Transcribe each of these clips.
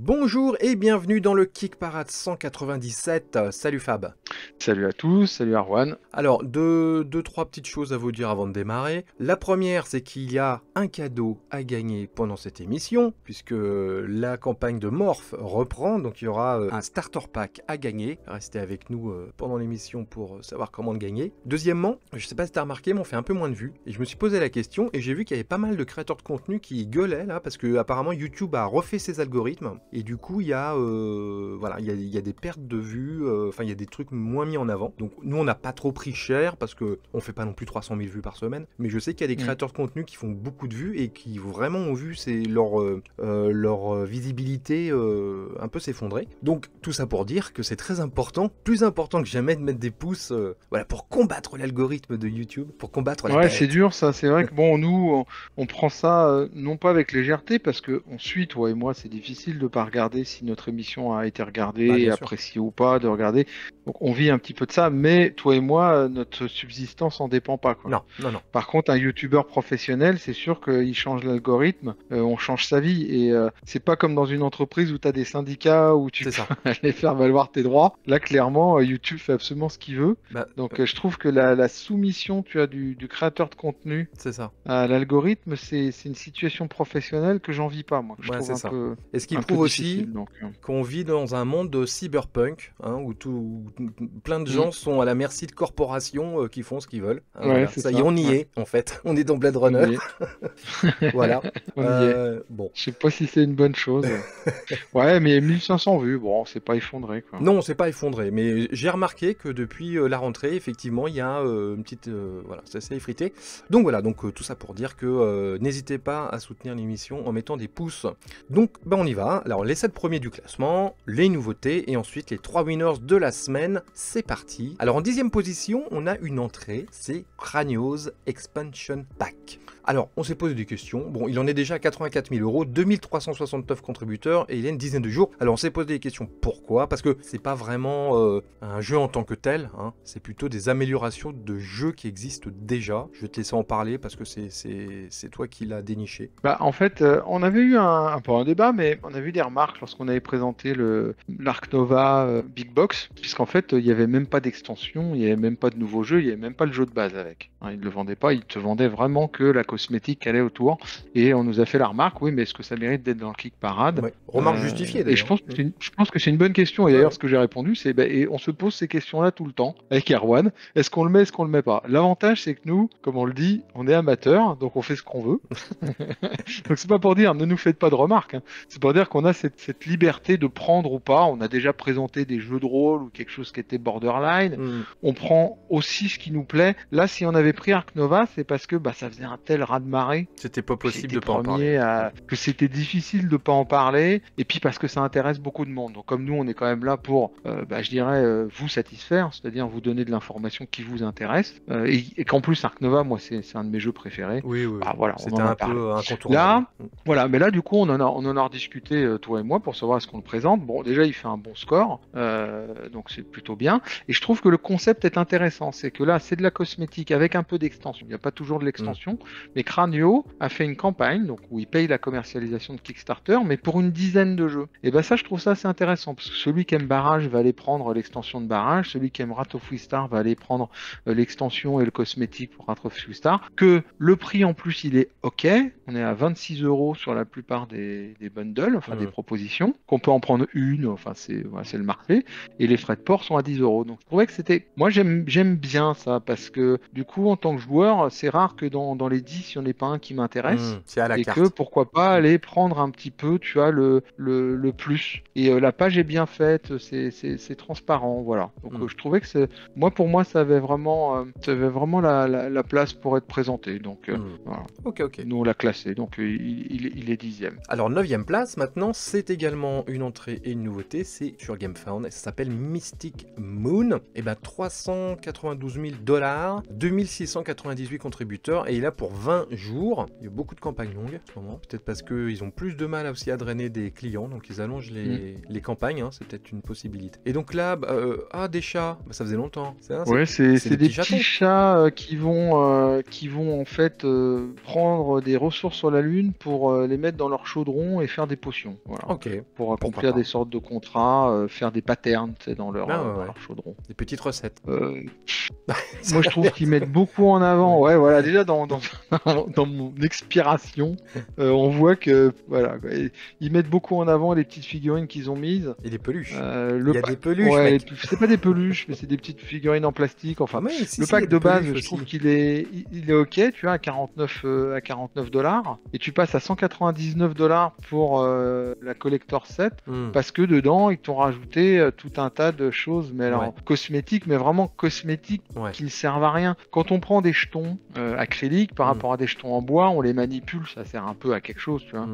Bonjour et bienvenue dans le Kick Parade 197. Salut Fab. Salut à tous, salut Arwan. Alors, trois petites choses à vous dire avant de démarrer. La première, c'est qu'il y a un cadeau à gagner pendant cette émission, puisque la campagne de Morph reprend, donc il y aura un starter pack à gagner. Restez avec nous pendant l'émission pour savoir comment le gagner. Deuxièmement, je sais pas si tu as remarqué, mais on fait un peu moins de vues. Et je me suis posé la question, et j'ai vu qu'il y avait pas mal de créateurs de contenu qui gueulaient là, parce que apparemment YouTube a refait ses algorithmes, et du coup il y a, il y a des pertes de vues, il y a des trucs moins mis en avant. Donc nous on n'a pas trop pris cher parce que on fait pas non plus 300 000 vues par semaine, mais je sais qu'il y a des créateurs de contenu qui font beaucoup de vues et qui vraiment ont vu leur visibilité un peu s'effondrer. Donc tout ça pour dire que c'est très important, plus important que jamais de mettre des pouces pour combattre l'algorithme de YouTube, pour combattre la Ouais, c'est bête. dur ça, c'est vrai que bon, nous, on prend ça non pas avec légèreté, parce que on suit, toi et moi, c'est difficile de pas regarder si notre émission a été Bah regardée, bien sûr. appréciée ou pas, de regarder. Donc on vit un petit peu de ça, mais toi et moi, notre subsistance en dépend pas, quoi. Non, non, non. Par contre, un youtubeur professionnel, c'est sûr qu'il change l'algorithme, on change sa vie. Et c'est pas comme dans une entreprise où tu as des syndicats où tu C'est ça. peux aller faire valoir tes droits. Là, clairement, YouTube fait absolument ce qu'il veut. Bah, Donc, je trouve que la soumission, tu as du créateur de contenu c'est ça. à l'algorithme, c'est une situation professionnelle que j'envie pas, moi, que je Ouais, trouve c'est ça. Et ce qui un peu prouve aussi difficile. Donc, qu'on vit dans un monde de cyberpunk, hein, où plein de mm. gens sont à la merci de corporations qui font ce qu'ils veulent. Hein, Ouais, voilà, c'est ça y est, ça. on y Ouais, est, en fait. On est dans Blade on Runner. y est. Voilà. On y est. Bon. Je sais pas si c'est une bonne chose. Ouais, mais 1500 vues, bon, c'est pas effondré, quoi. Non, on s'est pas effondré, mais j'ai remarqué que depuis la rentrée, effectivement, il y a une petite... voilà, ça s'est effrité. Donc voilà, tout ça pour dire que n'hésitez pas à soutenir l'émission en mettant des pouces. Donc, on y va. Alors, les 7 premiers du classement, les nouveautés, et ensuite les 3 winners de la semaine. C'est parti. Alors, en 10e position, on a une entrée, c'est Cranios Expansion Pack. Alors, on s'est posé des questions. Bon, il en est déjà à 84 000 euros, 2369 contributeurs et il y a une dizaine de jours. Alors, on s'est posé des questions. Pourquoi? Parce que c'est pas vraiment un jeu en tant que tel. Hein. C'est plutôt des améliorations de jeux qui existent déjà. Je vais te laisser en parler parce que c'est toi qui l'as déniché. Bah, en fait, on avait eu pas un débat, mais on a vu des remarques lorsqu'on avait présenté l'Ark Nova Big Box, puisqu'en fait, il n'y avait même pas d'extension, il n'y avait même pas de nouveau jeu, il n'y avait même pas le jeu de base avec. Hein, ils ne le vendaient pas, ils te vendaient vraiment que la cosmétique qui allait autour. Et on nous a fait la remarque, oui, mais est-ce que ça mérite d'être dans le Kick Parade? Ouais. Remarque justifiée Et je d'ailleurs. pense que je pense que c'est une bonne question. Et Ouais, d'ailleurs, ouais. ce que j'ai répondu, c'est, et on se pose ces questions-là tout le temps avec Erwan. Est-ce qu'on le met, est-ce qu'on le met pas? L'avantage, c'est que nous, comme on le dit, on est amateurs, donc on fait ce qu'on veut. Donc c'est pas pour dire ne nous faites pas de remarques, hein. C'est pour dire qu'on a cette liberté de prendre ou pas. On a déjà présenté des jeux de rôle ou quelque chose qui était borderline. Hmm. On prend aussi ce qui nous plaît. Là, si on avait pris Ark Nova, c'est parce que ça faisait un tel raz-de-marée C'était pas que possible c'était de pas en parler. premier, que c'était difficile de pas en parler, et puis parce que ça intéresse beaucoup de monde. Donc comme nous, on est quand même là pour, je dirais, vous satisfaire, c'est-à-dire vous donner de l'information qui vous intéresse, et qu'en plus Ark Nova, moi, c'est un de mes jeux préférés. Oui, oui, oui. Bah voilà, on C'était en a un parlé. peu incontournable. Là, voilà, mais là, du coup, on en a rediscuté, toi et moi, pour savoir ce qu'on le présente. Bon, déjà, il fait un bon score, donc c'est plutôt bien. Et je trouve que le concept est intéressant. C'est que là, c'est de la cosmétique avec un peu d'extension. Il n'y a pas toujours de Hmm. l'extension, mais Cranio a fait une campagne, donc où il paye la commercialisation de Kickstarter, mais pour une dizaine de jeux. Et ben ça, je trouve ça assez intéressant, parce que celui qui aime Barrage va aller prendre l'extension de Barrage, celui qui aime Wrath of Wistar va aller prendre l'extension et le cosmétique pour Wrath of Wistar, que le prix en plus, il est OK. On est à 26 euros sur la plupart des bundles, enfin des Hmm. propositions, qu'on peut en prendre une, enfin c'est le marché, et les frais de port sont à 10 euros. Donc je trouvais que c'était... Moi j'aime bien ça, parce que du coup en tant que joueur, c'est rare que dans les 10, il n'y en ait pas un qui m'intéresse, C'est à la et que carte. pourquoi pas aller prendre un petit peu, tu vois, le plus. Et la page est bien faite, c'est transparent, voilà. Donc Hmm. je trouvais que pour moi, ça avait vraiment la place pour être présenté. Donc voilà. Ok, ok. Nous, on l'a classé, donc il est 10e. Alors, 9e place, maintenant, c'est également une entrée et une nouveauté, c'est sur GameFound, ça s'appelle Mystic Moon, et ben 392 000 $, 2698 contributeurs, et il a pour 20 jours. Il y a beaucoup de campagnes longues en ce moment. Peut-être parce qu'ils ont plus de mal aussi à drainer des clients, donc ils allongent les campagnes, hein, c'est peut-être une possibilité. Et donc là, des chats, ça faisait longtemps. Ouais, c'est des petits chats qui vont en fait prendre des ressources sur la Lune pour les mettre dans leur chaudron et faire des potions. Voilà. Ok. Pour accomplir des sortes de contrats, faire des patterns dans leur chaudron. Des petites recettes. Moi, je trouve qu'ils mettent beaucoup en avant. Ouais, voilà. Déjà dans mon expiration, on voit que voilà, ils mettent beaucoup en avant les petites figurines qu'ils ont mises. Et les peluches. Il y a des peluches. Ouais, c'est pas des peluches, mais c'est des petites figurines en plastique. Enfin, le pack de base, je trouve qu'il est ok. Tu vois, à 49 $, et tu passes à 199 $ pour la collector set, parce que dedans ils t'ont rajouté tout un tas de choses, mais alors cosmétiques, mais vraiment cosmétiques, qui ne servent à rien. Quand on prend des jetons acryliques par rapport à des jetons en bois, on les manipule, ça sert un peu à quelque chose, tu vois.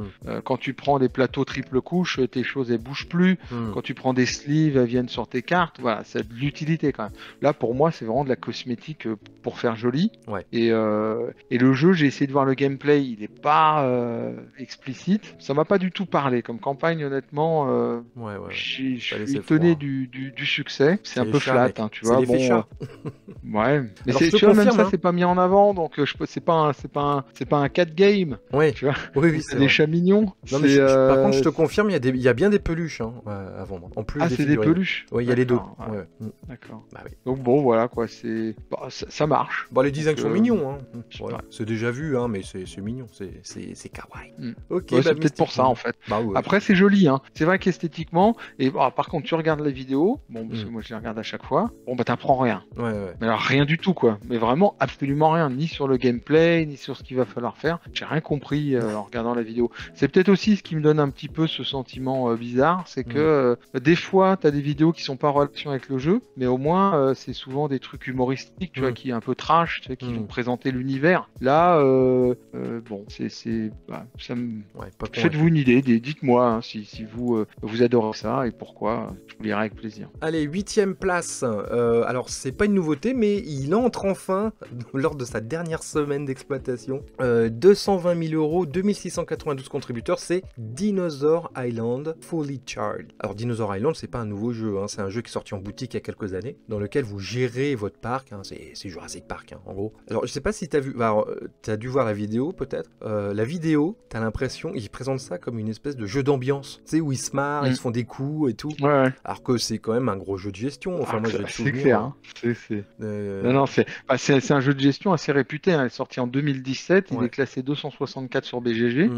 Quand tu prends des plateaux triple couche, tes choses elles bougent plus. Quand tu prends des sleeves, elles viennent sur tes cartes. Voilà, c'est de l'utilité quand même. Là, pour moi, c'est vraiment de la cosmétique pour faire joli. Et le jeu, j'ai essayé de voir le gameplay, il est pas explicite. Ça m'a pas du tout parlé comme campagne, honnêtement. Je suis étonné du succès. C'est un peu flat, hein, tu vois. Ouais, mais tu vois, même ça, c'est pas mis en avant, donc c'est pas un cat game. Tu vois. C'est des chats mignons. Non, mais par contre, je te confirme, il y a bien des peluches à vendre. En plus c'est des peluches. Oui, il y a les deux. D'accord. Donc bon, voilà quoi, ça marche. Les designs sont mignons. C'est déjà vu, mais c'est mignon, c'est kawaii. Ok, c'est peut-être pour ça en fait. Après, c'est joli, hein. C'est vrai qu'esthétiquement, et par contre, tu regardes la vidéo, parce que moi je les regarde à chaque fois, t'apprends rien. Mais alors rien du tout quoi, mais vraiment absolument rien, ni sur le gameplay, ni sur ce qu'il va falloir faire. J'ai rien compris en regardant la vidéo. C'est peut-être aussi ce qui me donne un petit peu ce sentiment bizarre, c'est que des fois, t'as des vidéos qui sont pas en relation avec le jeu, mais au moins c'est souvent des trucs humoristiques, tu vois, qui est un peu trash, tu sais, qui vont présenter l'univers. Là, faites-vous une idée, dites-moi si vous adorez ça et pourquoi. Je vous lirai avec plaisir. Allez, 8e place. Alors c'est pas une nouveauté, mais il entre enfin lors de sa dernière semaine d'exploitation. 220 000 €, 2692 contributeurs, c'est Dinosaur Island Fully Charged. Alors Dinosaur Island, c'est pas un nouveau jeu, c'est un jeu qui est sorti en boutique il y a quelques années, dans lequel vous gérez votre parc, c'est Jurassic Park en gros. Alors je sais pas si t'as vu, t'as dû voir la vidéo peut-être. La vidéo, t'as l'impression, ils présentent ça comme une espèce de jeu d'ambiance, tu sais, où ils se marrent, ils se font des coups et tout. Alors que c'est quand même un gros jeu de gestion. Enfin, moi j'ai le souvenir. C'est clair. Non, c'est un jeu de gestion assez réputé. Il est sorti en 2017. Il est classé 264 sur BGG.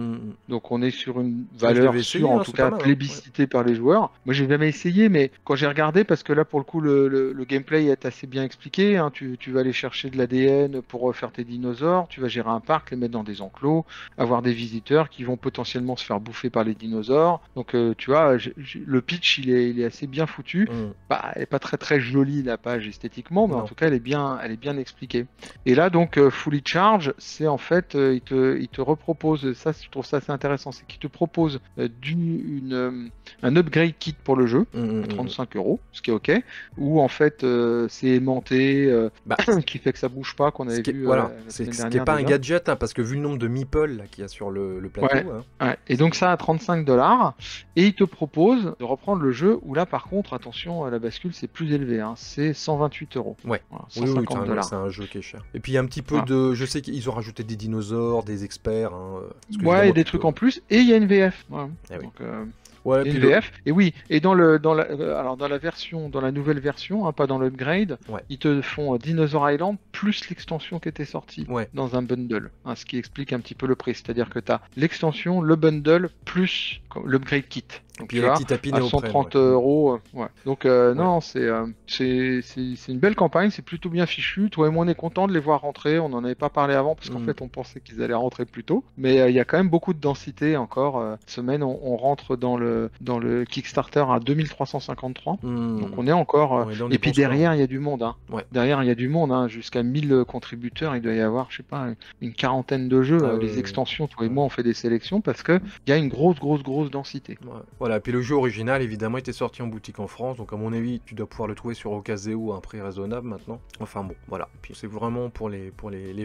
Donc on est sur une valeur sûre, en tout cas plébiscitée par les joueurs. Moi j'ai jamais essayé, mais quand j'ai regardé, parce que là pour le coup le gameplay est assez bien expliqué. Tu vas aller chercher de l'ADN pour faire tes dinosaures. Tu vas gérer un parc, les mettre dans des enclos, avoir des visiteurs qui vont potentiellement se faire bouffer par les dinosaures. Donc tu vois, le pitch il est assez bien foutu. Elle est pas très très jolie la page esthétiquement, mais en tout cas elle est bien expliquée. Et là donc Fully Charge, c'est en fait il te repropose, ça je trouve ça assez intéressant, c'est qu'il te propose un upgrade kit pour le jeu à 35 €, ce qui est ok, où en fait c'est aimanté, qui fait que ça bouge pas, qu'on avait vu ce qui est pas un gadget, parce que vu le nombre de meeples qu'il y a sur le plateau. Et donc ça à 35 $, et il te propose de reprendre le jeu où là par contre attention, la bascule c'est plus élevé, c'est 128 €. Voilà, 150 $. C'est un jeu qui est cher. Et puis il y a un petit peu de, je sais qu'ils ont rajouté des dinosaures, des experts. Et des trucs en plus, et il y a une VF. Donc, une VF. Et oui, et dans la nouvelle version, pas dans l'upgrade, ils te font Dinosaur Island plus l'extension qui était sortie dans un bundle, ce qui explique un petit peu le prix. C'est-à-dire que tu as l'extension, le bundle plus l'upgrade kit. Donc, puis il y a la petite tapine à 130 €. Donc non, c'est une belle campagne, c'est plutôt bien fichu. Toi et moi on est content de les voir rentrer. On n'en avait pas parlé avant parce qu'en fait on pensait qu'ils allaient rentrer plus tôt. Mais il y a quand même beaucoup de densité encore. Cette semaine on rentre dans le Kickstarter à 2353. Donc on est encore. Et puis derrière il y a du monde. Derrière il y a du monde. Jusqu'à 1000 contributeurs, il doit y avoir, je sais pas, une quarantaine de jeux. Les extensions, toi et moi on fait des sélections parce que il y a une grosse densité. Voilà, puis le jeu original, évidemment, était sorti en boutique en France, donc à mon avis, tu dois pouvoir le trouver sur Ocaseo à un prix raisonnable maintenant. Enfin bon, voilà. Puis c'est vraiment pour les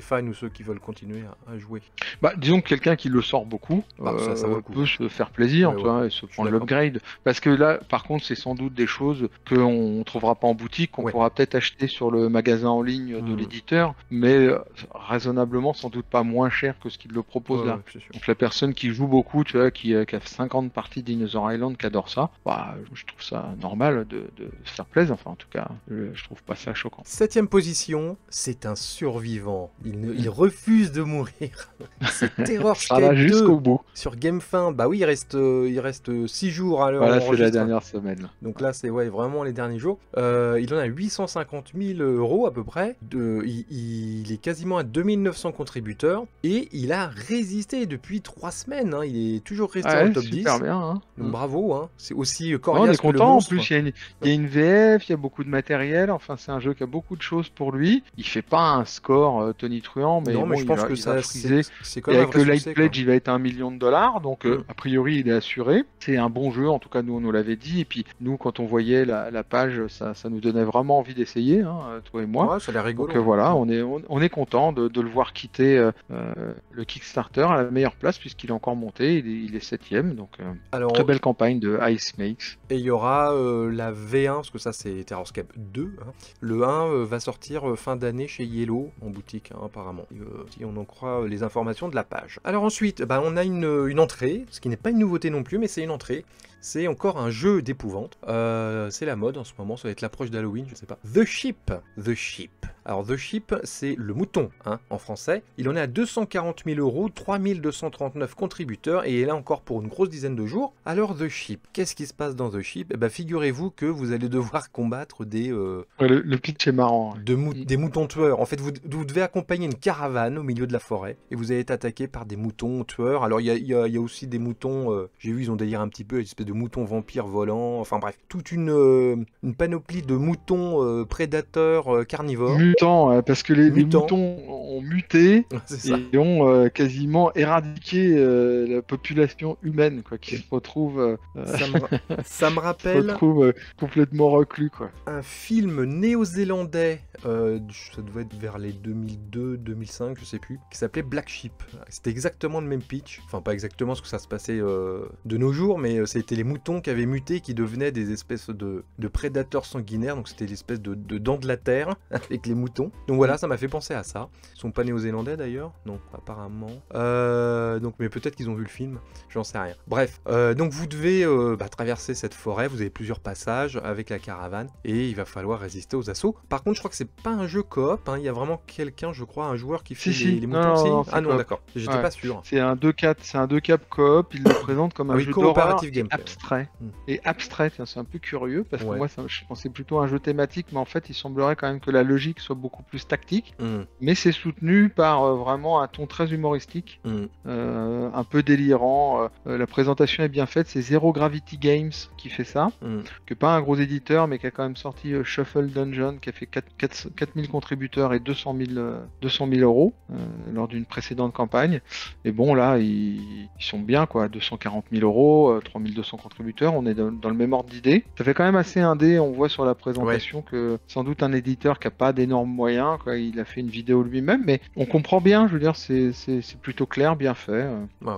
fans ou ceux qui veulent continuer à jouer. Bah, disons que quelqu'un qui le sort beaucoup ça vaut le coup. peut se faire plaisir, Ouais, tu ouais, vois, et se prendre d'accord. l'upgrade. Parce que là, par contre, c'est sans doute des choses qu'on trouvera pas en boutique, qu'on Ouais. pourra peut-être acheter sur le magasin en ligne de l'éditeur, mais raisonnablement, sans doute pas moins cher que ce qu'il le propose là. Ouais, c'est sûr. Donc la personne qui joue beaucoup, tu vois, qui a 50 parties Dinosaur Island, qui adore ça, bah, je trouve ça normal de se faire plaisir. Enfin, en tout cas, je trouve pas ça choquant. 7ème position, c'est un survivant. Il refuse de mourir. C'est Ça va Terrorscape 2 jusqu'au bout. sur GameFin. Bah oui, il reste 6 jours à l'heure. Voilà, où on c'est la enregistre. dernière semaine. Là. Donc là, c'est vraiment les derniers jours. Il en a 850 000 euros à peu près. Il est quasiment à 2900 contributeurs. Et il a résisté depuis 3 semaines. Hein. Il est toujours resté dans le top 10. Super bien. Hein. Donc bravo. Hein. C'est aussi On coriace est que le content. En monstre. plus, il y a une VF, il y a beaucoup de matériel. Enfin, c'est un jeu qui a beaucoup de choses pour lui. Il fait pas un score tonitruant, mais non, mais bon, je pense que il va ça, friser. c'est quand Et même un avec vrai le Light succès, Pledge, quoi. il va être à $1 million. Donc, a priori, il est assuré. C'est un bon jeu. En tout cas, nous, on nous l'avait dit. Et puis, nous, quand on voyait la page, ça nous donnait vraiment envie d'essayer, hein, toi et moi. Ouais, ça a l'air rigolo. Donc voilà, on est content de le voir quitter le Kickstarter à la meilleure place puisqu'il est encore monté, il est 7ème, donc Alors, très belle campagne de Ice Makes. et il y aura la V1, parce que ça c'est Terrorscape 2. Hein. Le 1 va sortir fin d'année chez Yellow, en boutique hein, apparemment, si on en croit les informations de la page. Alors ensuite, on a une entrée, ce qui n'est pas une nouveauté non plus, mais c'est une entrée. C'est encore un jeu d'épouvante. C'est la mode en ce moment, ça va être l'approche d'Halloween, je sais pas. The Sheep. The Sheep. Alors The Sheep, c'est le mouton, hein, en français. Il en est à 240 000 euros, 3239 contributeurs, et est là encore pour une grosse dizaine de jours. Alors The Sheep, qu'est-ce qui se passe dans The Sheep? Figurez-vous que vous allez devoir combattre des... Le pitch est marrant. des moutons tueurs. En fait, vous devez accompagner une caravane au milieu de la forêt, et vous allez être attaqué par des moutons tueurs. Alors il y a aussi des moutons, j'ai vu, ils ont déliré un petit peu, une espèce de moutons vampires volants, enfin bref, toute une panoplie de moutons prédateurs carnivores. Mutants, parce que les moutons ont muté et ont quasiment éradiqué la population humaine, quoi, qui se retrouve, ça me rappelle complètement reclus, quoi. Un film néo-zélandais, ça devait être vers les 2002-2005, je sais plus, qui s'appelait Black Sheep. C'était exactement le même pitch, enfin pas exactement ce que ça se passait de nos jours, mais c'était les moutons qui avaient muté, qui devenaient des espèces de prédateurs sanguinaires, donc c'était l'espèce de dents de la terre avec les moutons. Donc voilà, ça m'a fait penser à ça. Ils sont pas néo-zélandais d'ailleurs, non, apparemment. Donc, mais peut-être qu'ils ont vu le film, j'en sais rien. Bref, donc vous devez traverser cette forêt, vous avez plusieurs passages avec la caravane, et il va falloir résister aux assauts. Par contre, je crois que c'est pas un jeu coop, hein. Il y a vraiment quelqu'un, je crois, un joueur qui fait les moutons. Non, ah non, d'accord, j'étais pas sûr. C'est un 2-4 coop, il le présente comme un jeu d'horreur abstrait. Et abstrait, c'est un peu curieux, parce que moi, je pensais plutôt à un jeu thématique, mais en fait, il semblerait quand même que la logique soit beaucoup plus tactique, mais c'est soutenu par vraiment un ton très humoristique, un peu délirant. La présentation est bien faite, c'est Zero Gravity Games qui fait ça, que pas un gros éditeur, mais qui a quand même sorti Shuffle Dungeon, qui a fait 4000 contributeurs et 200 000 euros lors d'une précédente campagne. Et bon, là, ils sont bien, quoi, 240 000 euros, 3200 contributeurs, on est dans le même ordre d'idée. Ça fait quand même assez indé, on voit sur la présentation que sans doute un éditeur qui n'a pas d'énormes moyens, quoi, il a fait une vidéo lui-même, mais on comprend bien, je veux dire, c'est plutôt clair, bien fait,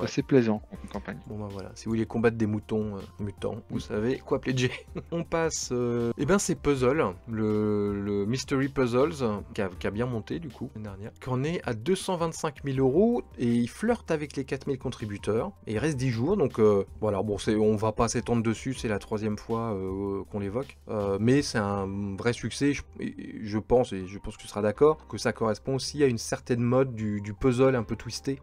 assez plaisant comme campagne. Bon voilà, si vous voulez combattre des moutons mutants, vous savez quoi pledger. On passe, c'est Puzzle, le Mystery Puzzles, qui a bien monté du coup l'année dernière, qu'on est à 225 000 euros, et il flirte avec les 4000 contributeurs, et il reste 10 jours, donc voilà, bon, on va pas s'étendre dessus, c'est la 3e fois qu'on l'évoque, mais c'est un vrai succès, je pense, et je pense que tu seras d'accord, que ça correspond aussi à une certaine mode du puzzle un peu twisté.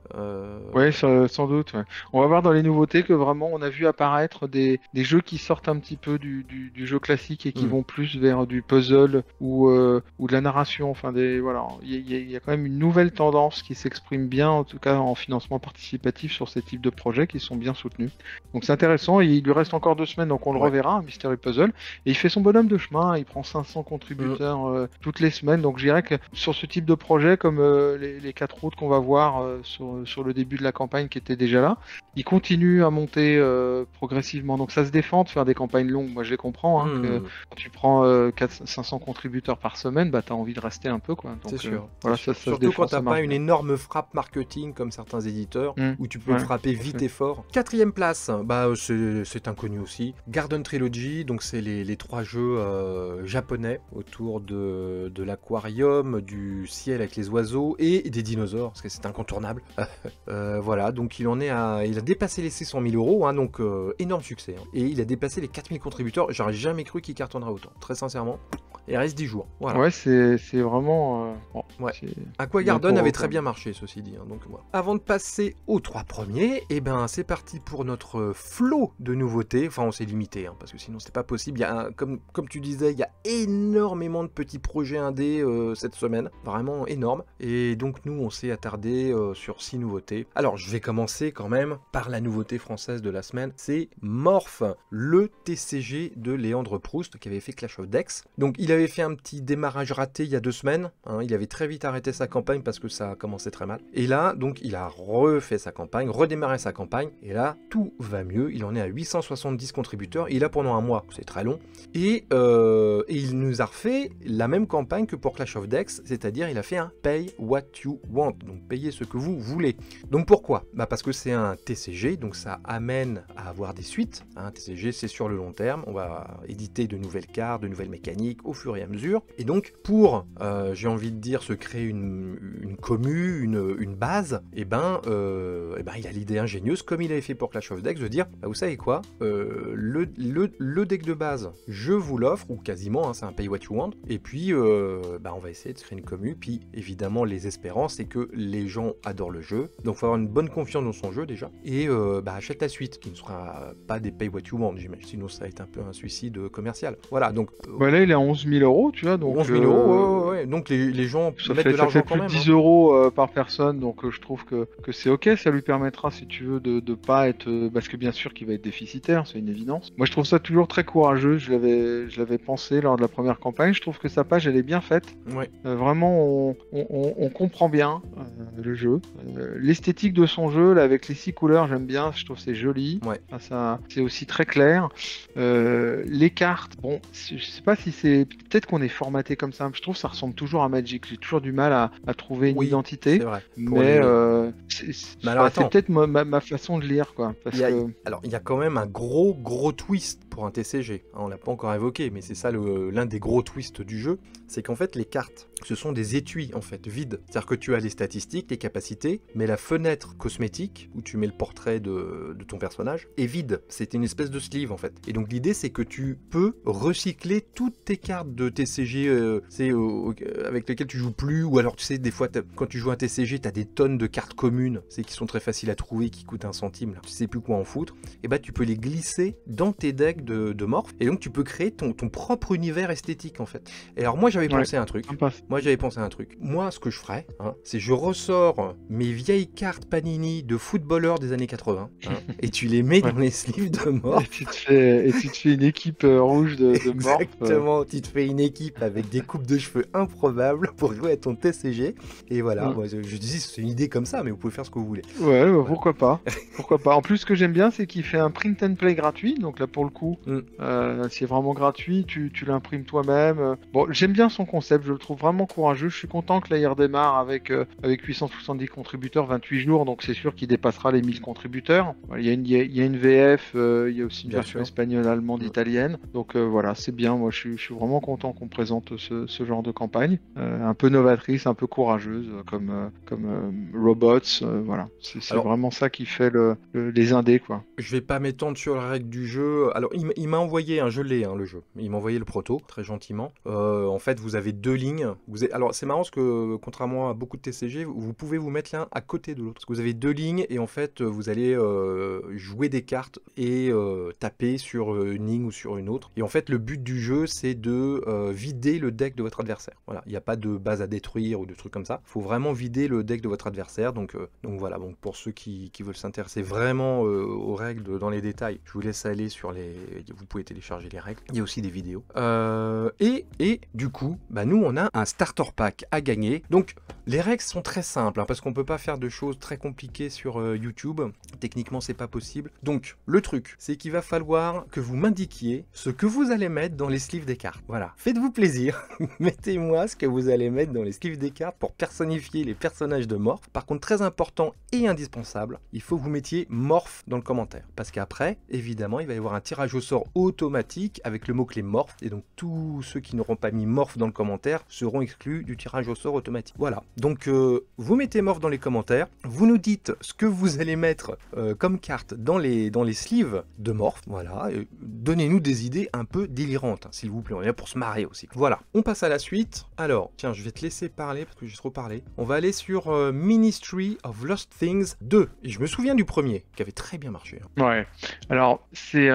Oui, sans doute. Ouais. On va voir dans les nouveautés que vraiment on a vu apparaître des jeux qui sortent un petit peu du jeu classique et qui vont plus vers du puzzle ou de la narration. Enfin, voilà, il y a quand même une nouvelle tendance qui s'exprime bien, en tout cas en financement participatif sur ces types de projets qui sont bien soutenus. Donc c'est intéressant, et il lui reste encore 2 semaines, donc on le reverra, un Mystery Puzzle, et il fait son bonhomme de chemin, il prend 500 contributeurs toutes les semaines, donc je dirais que sur ce type de projet comme les 4 autres qu'on va voir sur le début de la campagne qui étaient déjà là. Ils continuent à monter progressivement. Donc ça se défend de faire des campagnes longues. Moi je les comprends. Hein, que quand tu prends 500 contributeurs par semaine, bah, tu as envie de rester un peu. C'est sûr. Voilà, sûr. Ça Surtout se défend, quand tu n'as pas une énorme frappe marketing comme certains éditeurs, où tu peux frapper vite et fort. 4e place, bah, c'est inconnu aussi. Garden Trilogy, donc c'est les 3 jeux japonais autour de l'aquarium, du ciel avec les oiseaux et des dinosaures, parce que c'est incontournable. Voilà, donc il a dépassé les 600 000 €, hein, donc énorme succès. Hein. Et il a dépassé les 4000 contributeurs. J'aurais jamais cru qu'il cartonnera autant, très sincèrement. Il reste 10 jours. Voilà. Ouais, c'est vraiment... ouais. Aqua Garden avait très bien marché, ceci dit. Hein, donc, voilà. Avant de passer aux 3 premiers, c'est parti pour notre flot de nouveautés. Enfin, on s'est limité, hein, parce que sinon, c'est pas possible. Il y a comme tu disais, il y a énormément de petits projets indés cette semaine. Vraiment énorme. Et donc, nous, on s'est attardé sur 6 nouveautés. Alors, je vais commencer quand même par la nouveauté française de la semaine. C'est Morph, le TCG de Léandre Proust, qui avait fait Clash of Decks. Donc, il avait fait un petit démarrage raté il y a 2 semaines. Hein, il avait très vite arrêté sa campagne parce que ça a commencé très mal. Et là, donc, il a refait sa campagne, redémarré sa campagne. Et là, tout va mieux. Il en est à 870 contributeurs. Il a pendant un mois. C'est très long. Et il nous a refait la même campagne que pour Clash of Decks. C'est-à-dire, il a fait un Pay What You Want. Donc, payez ce que vous voulez. Donc, pourquoi ? Parce que c'est un TCG. Donc, ça amène à avoir des suites. Un TCG, c'est sur le long terme. On va éditer de nouvelles cartes, de nouvelles mécaniques au fur et à mesure. Et donc, pour, j'ai envie de dire, se créer une commu, une base, il a l'idée ingénieuse, comme il avait fait pour Clash of Decks, de dire, vous savez quoi, le deck de base, je vous l'offre, ou quasiment, hein, c'est un pay what you want, et puis, on va essayer de se créer une commu, puis, évidemment, les espérances, c'est que les gens adorent le jeu, donc il faut avoir une bonne confiance dans son jeu, déjà, et achète la suite, qui ne sera pas des pay what you want, j'imagine, sinon ça va être un peu un suicide commercial. Voilà, donc... là, il est à 11 000 €, tu vois, donc... 11 000 €, ouais. Donc les gens mettent de l'argent quand même. Ça fait plus de 10 € par personne, donc je trouve que c'est ok, ça lui permettra, si tu veux, de pas être... parce que bien sûr qu'il va être déficitaire, c'est une évidence. Moi, je trouve ça toujours très courageux, je l'avais pensé lors de la première campagne, je trouve que sa page, elle est bien faite. Ouais. Vraiment, on comprend bien le jeu. L'esthétique de son jeu, là, avec les 6 couleurs, j'aime bien, je trouve que c'est joli. Ouais. Enfin, c'est aussi très clair. Les cartes, bon, je sais pas si c'est... Peut-être qu'on est formaté comme ça, je trouve que ça ressemble toujours à Magic. J'ai toujours du mal à trouver une identité. C'est vrai. Mais c'est peut-être ma façon de lire, quoi. Alors, il y a quand même un gros twist pour un TCG. On l'a pas encore évoqué, mais c'est ça l'un des gros twists du jeu. C'est qu'en fait, les cartes, ce sont des étuis, en fait, vides. C'est-à-dire que tu as les statistiques, les capacités, mais la fenêtre cosmétique, où tu mets le portrait de ton personnage, est vide. C'est une espèce de sleeve, en fait. Et donc, l'idée, c'est que tu peux recycler toutes tes cartes de TCG avec lesquelles tu joues plus, ou alors, tu sais, des fois, quand tu joues un TCG, tu as des tonnes de cartes communes, qui sont très faciles à trouver, qui coûtent 1 centime, là. Tu sais plus quoi en foutre. Et tu peux les glisser dans tes decks de Morph, et donc tu peux créer ton propre univers esthétique, en fait. Et alors, moi, j'avais pensé à un truc. Moi, ce que je ferais, hein, c'est je ressors mes vieilles cartes Panini de footballeurs des années 80, hein, et tu les mets dans les sleeves de Morph. Et tu te fais une équipe rouge de Morph. Exactement, tu te fais une équipe avec des coupes de cheveux improbables pour jouer à ton TCG. Et voilà, moi, je dis c'est une idée comme ça, mais vous pouvez faire ce que vous voulez. Ouais, pourquoi pas. Pourquoi pas. En plus, ce que j'aime bien, c'est qu'il fait un print and play gratuit. Donc là, pour le coup, c'est vraiment gratuit. Tu l'imprimes toi-même. Bon, j'aime bien son concept. Je le trouve vraiment courageux. Je suis content que là, il redémarre avec 870 contributeurs, 28 jours. Donc c'est sûr qu'il dépassera les 1000 contributeurs. Il y a une VF, il y a aussi une version espagnole, allemande, italienne. Donc voilà, c'est bien. Moi, je suis vraiment content qu'on présente ce genre de campagne. Un peu novatrice, un peu courageuse, comme Robots. Voilà, c'est vraiment ça qui fait les indés, quoi. Je vais pas m'étendre sur la règle du jeu. Alors, il m'a envoyé, je l'ai, le jeu. Il m'a envoyé le proto, très gentiment. En fait, vous avez 2 lignes. Alors, c'est marrant parce que, contrairement à beaucoup de TCG, vous vous pouvez vous mettre l'un à côté de l'autre. Parce que vous avez 2 lignes et en fait, vous allez jouer des cartes et taper sur une ligne ou sur une autre. Et en fait, le but du jeu, c'est de vider le deck de votre adversaire. Voilà, il n'y a pas de base à détruire ou de trucs comme ça. Il faut vraiment vider le deck de votre adversaire. Donc voilà, donc pour ceux qui veulent s'intéresser vraiment aux règles dans les détails, je vous laisse aller sur les... Vous pouvez télécharger les règles. Il y a aussi des vidéos. Et du coup, bah nous, on a un starter pack à gagner. Donc, les règles sont très simples, hein, parce qu'on peut pas faire de choses très compliquées sur YouTube. Techniquement, c'est pas possible. Donc, le truc, c'est qu'il va falloir que vous m'indiquiez ce que vous allez mettre dans les sleeves des cartes. Voilà. Faites-vous plaisir. Mettez-moi ce que vous allez mettre dans les sleeves des cartes pour personnifier les personnages de Morph. Par contre, très important et indispensable, il faut que vous mettiez Morph dans le commentaire. Parce qu'après, évidemment, il va y avoir un tirage au sort automatique avec le mot-clé Morph. Et donc, tous ceux qui n'auront pas mis Morph dans le commentaire seront exclus du tirage au sort automatique. Voilà. Donc, vous mettez Morph dans les commentaires. Vous nous dites ce que vous allez mettre comme carte dans les sleeves de Morph. Voilà. Donnez-nous des idées un peu délirantes, hein, s'il vous plaît. On est là pour se marrer aussi. Voilà. On passe à la suite. Alors, tiens, je vais te laisser parler parce que j'ai trop parlé. On va aller sur Ministry of Lost Things 2. Et je me souviens du premier, qui avait très bien marché. Hein. Ouais. Alors, c'est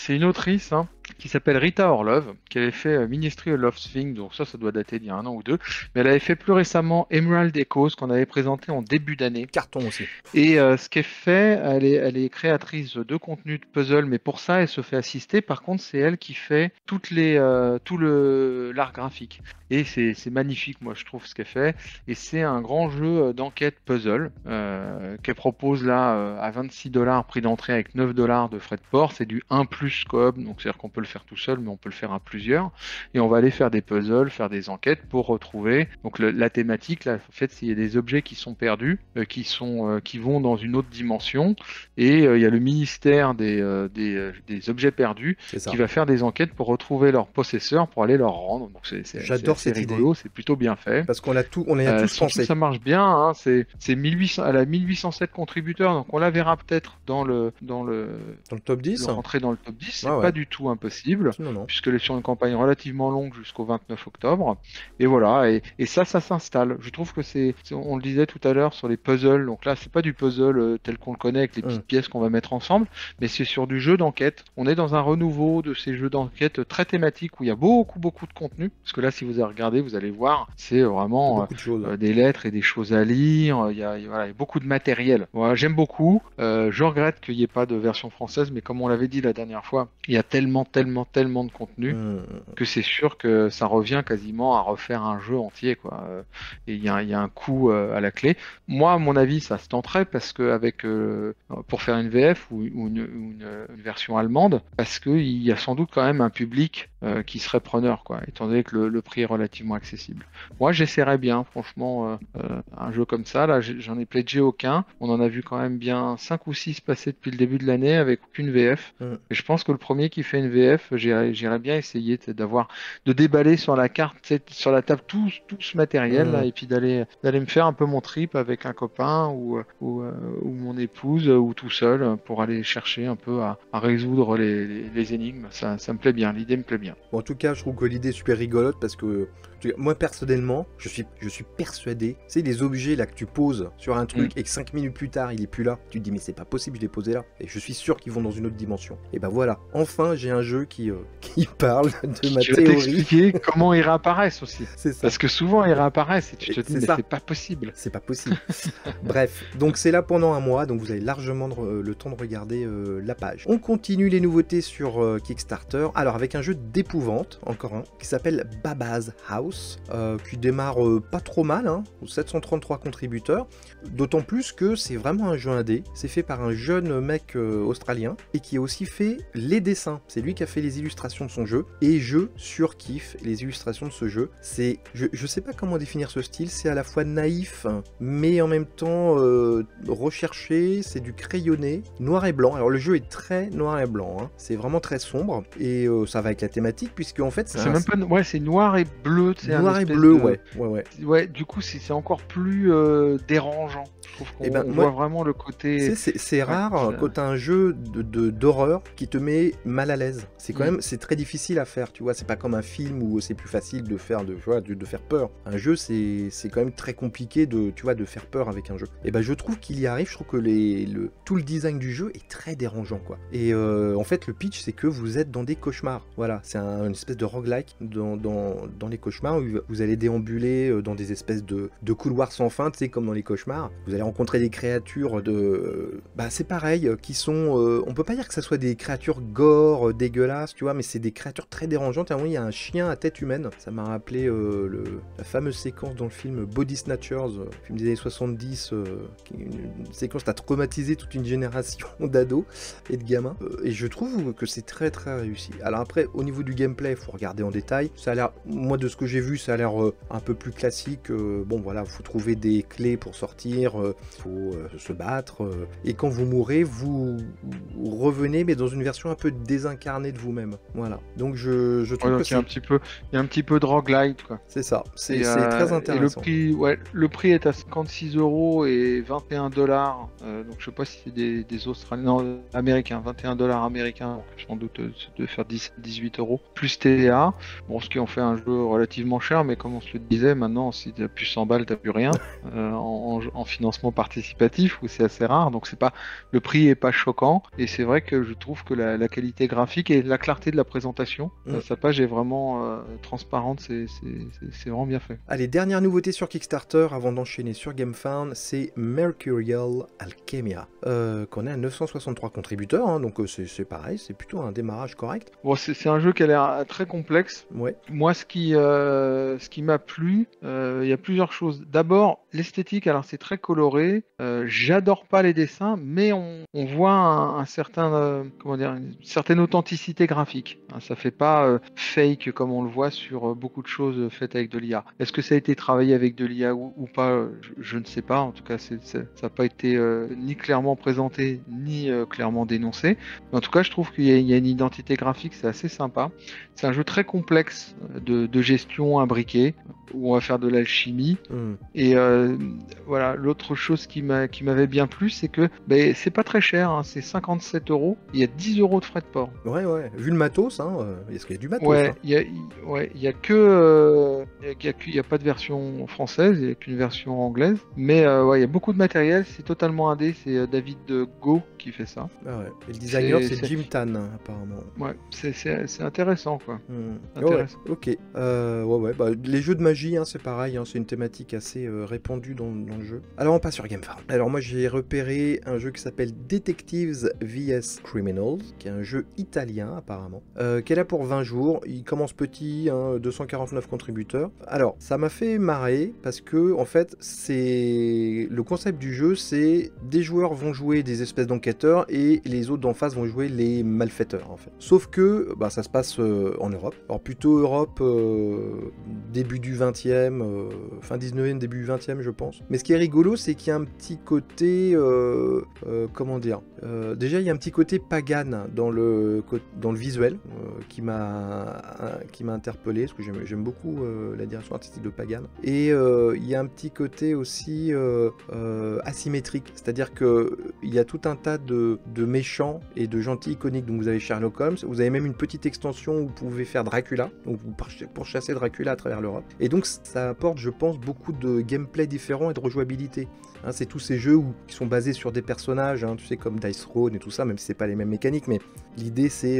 une autrice, hein, qui s'appelle Rita Orlov, qui avait fait Ministry of Lost Things, donc ça doit dater d'il y a 1 an ou 2, mais elle avait fait plus récemment Emerald Echoes, qu'on avait présenté en début d'année. Carton aussi. Et ce qu'elle fait, elle est créatrice de contenu de puzzle, mais pour ça, elle se fait assister. Par contre, c'est elle qui fait tout l'art graphique. Et c'est magnifique, moi, je trouve, ce qu'elle fait. Et c'est un grand jeu d'enquête puzzle qu'elle propose là à $26, prix d'entrée avec $9 de frais de port. C'est du 1+ coop, donc c'est-à-dire qu'on peut le faire tout seul, mais on peut le faire à plusieurs. Et on va aller faire des puzzles, faire des enquêtes pour retrouver. Donc la thématique, là, en fait, il y a des objets qui sont perdus, qui vont dans une autre dimension. Et il y a le ministère des objets perdus qui va faire des enquêtes pour retrouver leurs possesseurs, pour aller leur rendre. Donc j'adore cette rigolo, idée. C'est plutôt bien fait. Parce qu'on a tous pensé. Ça marche bien, hein, c'est 1800, elle a 1807 contributeurs, donc on la verra peut-être dans le top 10. rentrer dans le top 10, c'est ouais. pas du tout impossible, non. puisqu'elle est sur une campagne relativement longue jusqu'au 29 octobre. Et voilà, et ça s'installe. Je trouve que on le disait tout à l'heure sur les puzzles, donc là c'est pas du puzzle tel qu'on le connaît avec les petites pièces qu'on va mettre ensemble, mais c'est sur du jeu d'enquête. On est dans un renouveau de ces jeux d'enquête très thématiques où il y a beaucoup de contenu, parce que là si vous regardez, vous allez voir, c'est vraiment des lettres et des choses à lire, il y a beaucoup de matériel. Voilà, j'aime beaucoup, je regrette qu'il n'y ait pas de version française, mais comme on l'avait dit la dernière fois, il y a tellement de contenu que c'est sûr que ça revient quasiment à refaire un jeu entier, quoi. Et il y a un coût à la clé. Moi, à mon avis, ça se tenterait parce que pour faire une VF ou une version allemande, parce qu'il y a sans doute quand même un public qui serait preneur, quoi, étant donné que le prix est relativement accessible. Moi, j'essaierais bien, franchement, un jeu comme ça. Là, j'en ai pledgé aucun. On en a vu quand même bien 5 ou 6 passer depuis le début de l'année avec aucune VF. Et je pense que le premier qui fait une VF, j'irais bien essayer de déballer sur la carte, sur la table, tout ce matériel là, et puis d'aller me faire un peu mon trip avec un copain ou mon épouse ou tout seul pour aller chercher un peu à résoudre les énigmes. Ça me plaît bien, l'idée me plaît bien. Bon, en tout cas, je trouve que l'idée est super rigolote parce que moi personnellement, je suis persuadé, c'est les objets là que tu poses sur un truc et que 5 minutes plus tard il est plus là, tu te dis mais c'est pas possible, je l'ai posé là, et je suis sûr qu'ils vont dans une autre dimension. Et ben voilà, enfin j'ai un jeu qui parle de ma théorie. Je vais t'expliquer comment ils réapparaissent aussi. C'est ça. Parce que souvent ils réapparaissent et tu te dis mais c'est pas possible. C'est pas possible. Bref, donc c'est là pendant un mois, donc vous avez largement le temps de regarder la page. On continue les nouveautés sur Kickstarter. Alors avec un jeu d'épouvante, encore un, qui s'appelle Baba's House, qui démarre pas trop mal, hein, 733 contributeurs, d'autant plus que c'est vraiment un jeu indé, c'est fait par un jeune mec australien, et qui a aussi fait les dessins, c'est lui qui a fait les illustrations de son jeu, et je surkiffe les illustrations de ce jeu. C'est, je sais pas comment définir ce style, c'est à la fois naïf, mais en même temps recherché, c'est du crayonné, noir et blanc. Alors le jeu est très noir et blanc, hein. C'est vraiment très sombre, et ça va avec la thématique, puisque en fait c'est même pas, ouais, c'est noir et bleu, noir et bleu, ouais. Ouais, du coup c'est encore plus dérangeant. trouve Eh qu'on ben, on moi, voit vraiment le côté... c'est Ouais, rare quand t'as un jeu d'horreur qui te met mal à l'aise. C'est quand Mm. même, c'est très difficile à faire, tu vois. C'est pas comme un film où c'est plus facile de faire, tu vois, de faire peur. Un jeu, c'est quand même très compliqué tu vois, de faire peur avec un jeu. Et ben, je trouve qu'il y arrive. Je trouve que tout le design du jeu est très dérangeant, quoi. Et en fait, le pitch, c'est que vous êtes dans des cauchemars. Voilà, c'est une espèce de roguelike dans les cauchemars où vous allez déambuler dans des espèces de couloirs sans fin, tu sais, comme dans les cauchemars. Vous allez rencontrer des créatures bah, c'est pareil, qui sont... on peut pas dire que ça soit des créatures gore, dégueulasses, tu vois, mais c'est des créatures très dérangeantes. À un moment, il y a un chien à tête humaine. Ça m'a rappelé la fameuse séquence dans le film Body Snatchers, film des années 70, une séquence qui a traumatisé toute une génération d'ados et de gamins. Et je trouve que c'est très très réussi. Alors après, au niveau du gameplay, il faut regarder en détail. Ça a l'air, moi de ce que j'ai vu, ça a l'air un peu plus classique. Bon voilà, il faut trouver des clés pour sortir, il faut se battre. Et quand vous mourrez, vous revenez, mais dans une version un peu désincarnée de vous-même. Voilà. Donc je Ouais, trouve que donc il y a un petit peu de roguelite, quoi. c'est ça. C'est Et, très et intéressant. le prix est à 56 € et 21 $. Donc je sais pas si c'est des Australiens, non, américains, 21 $ américains, donc sans doute de faire 18 € plus TVA. Bon, ce qui en fait un jeu relativement cher, mais comme on se le disait, maintenant, si t'as plus 100 balles, t'as plus rien en financement participatif, où c'est assez rare. Donc le prix est pas choquant. Et c'est vrai que je trouve que la qualité graphique et la clarté de la présentation, sa page est vraiment transparente. C'est vraiment bien fait. Allez, dernière nouveauté sur Kickstarter avant d'enchaîner sur GameFound, c'est Mercurial Alchemia, qu'on est à 963 contributeurs, hein, donc c'est pareil, c'est plutôt un démarrage correct. Bon, c'est un jeu qui a l'air très complexe. Ouais. Moi, ce qui m'a plu, il y a plusieurs choses. D'abord, l'esthétique, alors c'est très coloré. J'adore pas les dessins, mais on voit un certain, comment dire, une certaine authenticité graphique. Hein, ça fait pas fake comme on le voit sur beaucoup de choses faites avec de l'IA. Est-ce que ça a été travaillé avec de l'IA ou pas? Je ne sais pas. En tout cas, ça n'a pas été ni clairement présenté, ni clairement dénoncé. Mais en tout cas, je trouve qu'il y a une identité graphique, c'est assez sympa. C'est un jeu très complexe de gestion imbriquée, où on va faire de l'alchimie. Et voilà, l'autre chose qui m'avait bien plu, c'est que c'est pas très cher, hein, c'est 57 €. Il y a 10 € de frais de port. Ouais, vu le matos, hein, est-ce qu'il y a du matos? Ouais, Hein. il y a que, il y a pas de version française, il y a qu'une version anglaise. Mais ouais, il y a beaucoup de matériel, c'est totalement indé, c'est David Go qui fait ça. Ah ouais. Et le designer, c'est Jim Tan, hein, apparemment. Ouais, c'est intéressant, quoi. Intéressant. Ouais, ok. Ouais, bah, les jeux de magie, hein, c'est pareil, hein, c'est une thématique assez répandue dans le jeu. Alors on passe sur GameFound. Alors moi j'ai repéré un jeu qui s'appelle Detectives vs Criminals, qui est un jeu italien apparemment, qui est là pour 20 jours. Il commence petit, hein, 249 contributeurs. Alors ça m'a fait marrer parce que en fait c'est le concept du jeu, c'est des joueurs vont jouer des espèces d'enquêteurs et les autres d'en face vont jouer les malfaiteurs en fait. Sauf que bah, ça se passe en Europe. Alors plutôt Europe début du 20e, fin 19e, début 20e je pense. Mais ce qui est rigolo, c'est qu'il y a un petit côté, comment dire, déjà il y a un petit côté pagan dans le visuel qui m'a interpellé, parce que j'aime beaucoup la direction artistique de Pagan. Et il y a un petit côté aussi asymétrique, c'est-à-dire que il y a tout un tas de méchants et de gentils iconiques. Donc vous avez Sherlock Holmes, vous avez même une petite extension où vous pouvez faire Dracula, donc vous pourchassez Dracula à travers l'Europe. Et donc ça apporte, je pense, beaucoup de gameplay différents et de rejouabilité. Hein, c'est tous ces jeux qui sont basés sur des personnages, hein, tu sais, comme Dice Throne et tout ça, même si c'est pas les mêmes mécaniques, mais l'idée c'est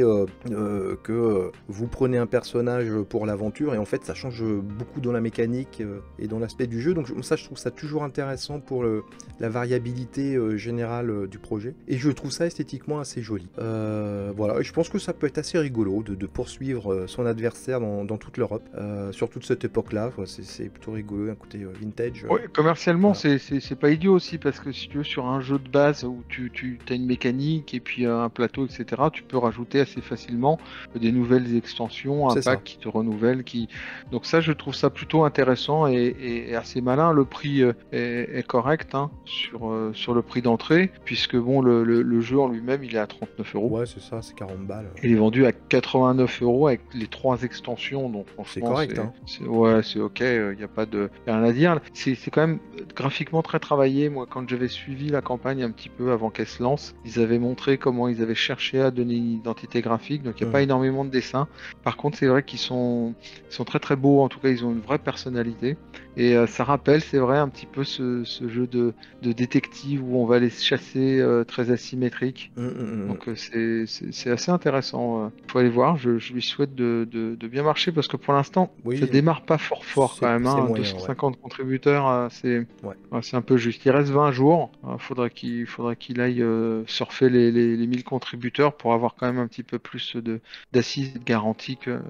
que vous prenez un personnage pour l'aventure et en fait ça change beaucoup dans la mécanique et dans l'aspect du jeu. Donc ça, je trouve ça toujours intéressant pour la variabilité générale du projet. Et je trouve ça esthétiquement assez joli. Voilà, et je pense que ça peut être assez rigolo de poursuivre son adversaire dans toute l'Europe, surtout de cette époque-là. C'est plutôt rigolo, un côté vintage. Ouais, commercialement, voilà. c'est pas idiot aussi, parce que si tu veux, sur un jeu de base où tu as une mécanique et puis un plateau, etc., tu peux rajouter assez facilement des nouvelles extensions, un pack qui te renouvelle. Donc ça, je trouve ça plutôt intéressant et assez malin. Le prix est correct, hein, sur le prix d'entrée, puisque bon, le jeu en lui-même, il est à 39 €. Ouais, c'est ça, c'est 40 balles. Il est vendu à 89 € avec les 3 extensions, donc franchement, c'est correct. Hein. Ouais, c'est ok, il n'y a rien à dire. C'est quand même graphiquement très travaillé, moi, quand j'avais suivi la campagne un petit peu avant qu'elle se lance. Ils avaient montré comment ils avaient cherché à donner une identité graphique, donc il n'y a pas énormément de dessins. Par contre, c'est vrai qu'ils sont très très beaux, en tout cas, ils ont une vraie personnalité. Et ça rappelle, c'est vrai, un petit peu ce jeu de détective où on va les chasser très asymétrique. Donc c'est assez intéressant. Faut aller voir. Je lui souhaite de bien marcher parce que pour l'instant, ça démarre pas fort quand même. C'est Hein, moyen, 250 contributeurs, c'est ouais. c'est un peu juste. Il reste 20 jours. Faudra qu'il aille surfer les 1000 contributeurs pour avoir quand même un petit peu plus d'assises de garantie que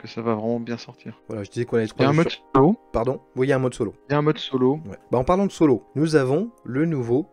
ça va vraiment bien sortir. Voilà, je disais qu'on allait Il y a un mode solo. Pardon? Oui, il y a un mode solo. Il y a un mode solo. Ouais. Bah, en parlant de solo, nous avons le nouveau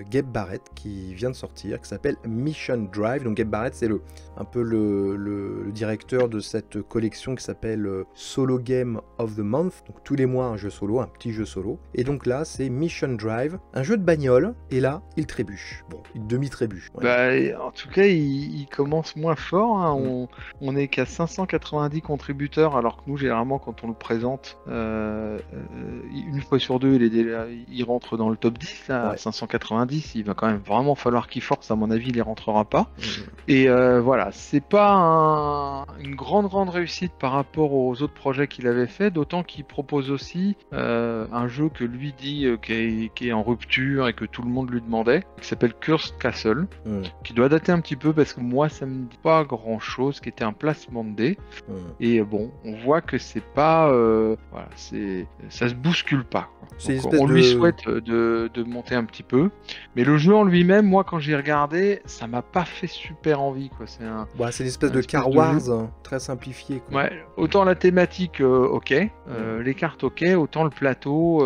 Gabe Barrett qui vient de sortir, qui s'appelle Mission Drive. Donc Gabe Barrett, c'est un peu le directeur de cette collection qui s'appelle Solo Game of the Month. Donc tous les mois un jeu solo, un petit jeu solo. Et donc là, c'est Mission Drive, un jeu de bagnole. Et là, il trébuche. Bon, il demi-trébuche. Ouais. Bah, en tout cas, il commence moins fort. Hein. On est qu'à 590 contributeurs, alors que nous, généralement, quand on le présente, une fois sur deux, il rentre dans le top 10. Là, à 590, il va quand même vraiment falloir qu'il force. À mon avis, il les rentrera pas. Et voilà, c'est pas une grande réussite par rapport aux autres projets qu'il avait fait, d'autant qu'il propose aussi un jeu que lui dit qui est en rupture et que tout le monde lui demandait, qui s'appelle Cursed Castle, qui doit dater un petit peu parce que moi ça me dit pas grand chose, qui était un placement de dés. Et bon, on voit que c'est pas voilà, ça se bouscule pas. Donc, on lui souhaite de monter un petit peu, mais le jeu en lui-même, moi quand j'ai regardé, ça m'a pas fait super envie, quoi. C'est une espèce de Car Wars très simplifié, quoi. Ouais, autant la thématique ok, les cartes ok, autant le plateau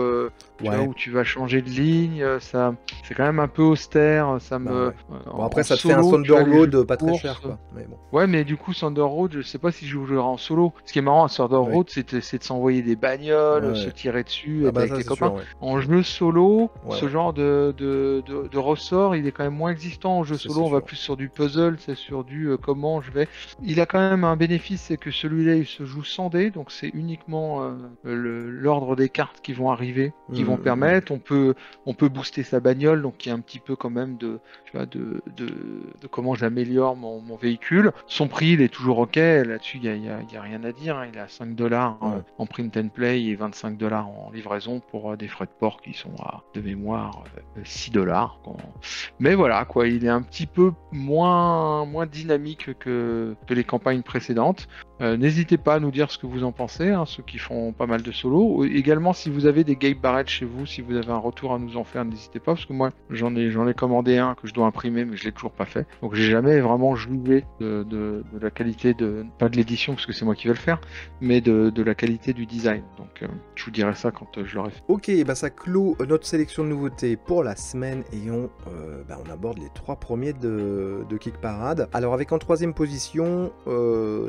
tu vois, où tu vas changer de ligne, ça c'est quand même un peu austère, ça me bon, après ça te fait un Thunder Road pas très cher, quoi. Mais bon. Ouais, mais du coup Thunder Road, je sais pas si je jouerai en solo. Ce qui est marrant à Thunder Road, c'est de s'envoyer des bagnoles, se tirer dessus avec les copains. Sûr, en jeu solo, ce genre de ressort, il est quand même moins existant. En jeu solo, on va plus sur du puzzle, c'est sur du comment je vais. Il a quand même un bénéfice, c'est que celui-là il se joue sans dés, donc c'est uniquement l'ordre des cartes qui vont arriver, qui vont permettre. On peut booster sa bagnole, donc il y a un petit peu quand même de comment j'améliore mon véhicule. Son prix, il est toujours ok. Là-dessus, il y a rien à dire. Hein. Il est à $5 en print and play et $25 en livraison pour des frais de port qui sont de mémoire $6. Mais voilà, quoi, il est un petit peu moins dynamique que les campagnes précédentes. N'hésitez pas à nous dire ce que vous en pensez, hein, ceux qui font pas mal de solos. Également, si vous avez des Gabe Barrett chez vous, si vous avez un retour à nous en faire, n'hésitez pas, parce que moi, j'en ai commandé un que je dois imprimer, mais je l'ai toujours pas fait. Donc, j'ai jamais vraiment joué de la qualité pas de l'édition, parce que c'est moi qui vais le faire, mais de la qualité du design. Donc, je vous dirai ça quand je l'aurai fait. Ok, bah ça clôt notre sélection de nouveautés pour la semaine et on aborde les 3 premiers de Kick Parade. Alors, avec en 3e position,